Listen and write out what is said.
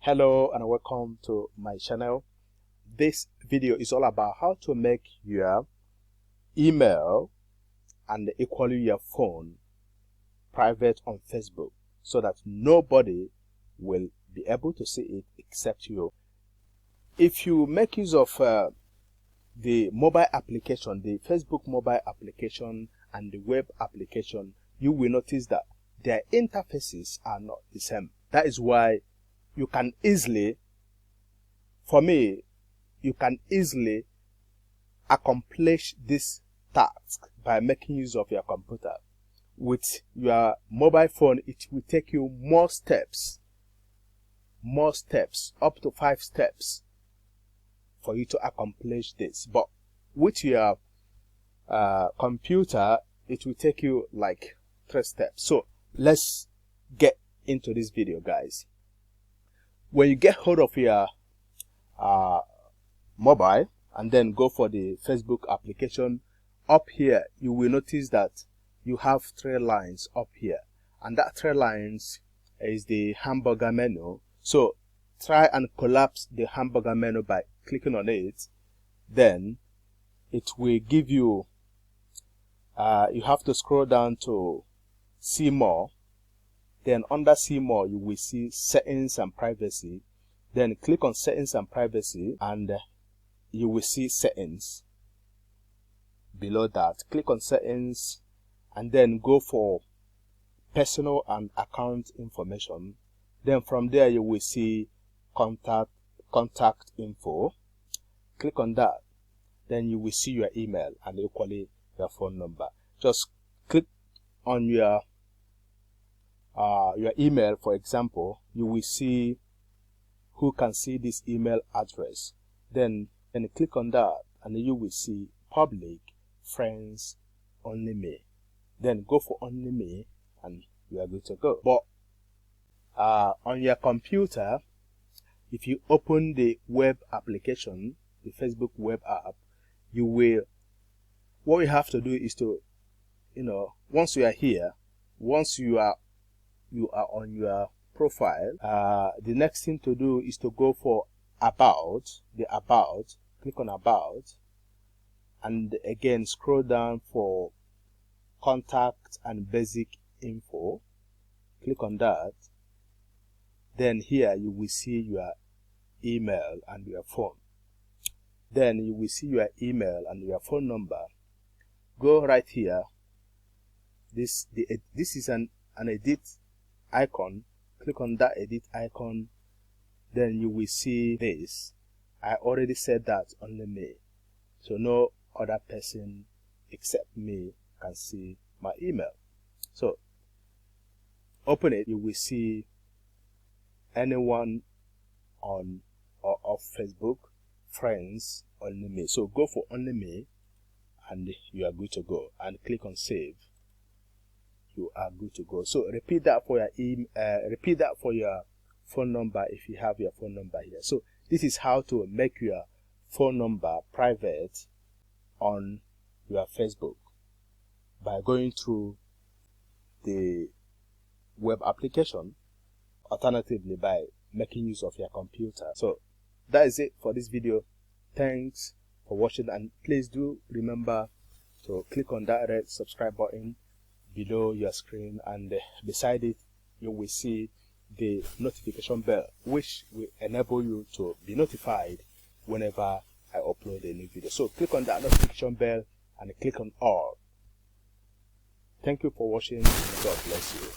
Hello and welcome to my channel. This video is all about how to make your email and equally your phone private on Facebook so that nobody will be able to see it except you. If you make use of the mobile application, the Facebook mobile application and the web application, you will notice that their interfaces are not the same. That is why you can easily, for me, you can easily accomplish this task by making use of your computer. With your mobile phone, it will take you more steps, up to 5 steps for you to accomplish this. But with your computer, it will take you like 3 steps. So let's get into this video, guys. When you get hold of your mobile and then go for the Facebook application, up here you will notice that you have 3 lines up here, and that 3 lines is the hamburger menu. So try and collapse the hamburger menu by clicking on it. Then it will give you you have to scroll down to see more. Then under see more, you will see settings and privacy. Then click on settings and privacy and you will see settings. Below that, click on settings and then go for personal and account information. Then from there you will see contact info. Click on that. Then you will see your email and equally your phone number. Just click on your email. For example, you will see who can see this email address. Then click on that and you will see public, friends, only me. Then go for only me and you are good to go. But on your computer, if you open the web application, the Facebook web app, what you have to do is to, once you are here, once you are on your profile, the next thing to do is to go for about, click on about, and again scroll down for contact and basic info. Click on that. Then here you will see your email and your phone. Then you will see your email and your phone number. Go right here. This is an edit icon. Click on that edit icon. Then you will see this. I already said that only me, so no other person except me can see my email. So open it. You will see anyone on or off Facebook, friends, only me. So go for only me and you are good to go, and click on save. You are good to go. So repeat that for your phone number if you have your phone number here. So this is how to make your phone number private on your Facebook, by going through the web application, alternatively by making use of your computer. So that is it for this video. Thanks for watching, and please do remember to click on that red subscribe button below your screen, and beside it you will see the notification bell, which will enable you to be notified whenever I upload a new video. So click on that notification bell and click on all. Thank you for watching. God bless you.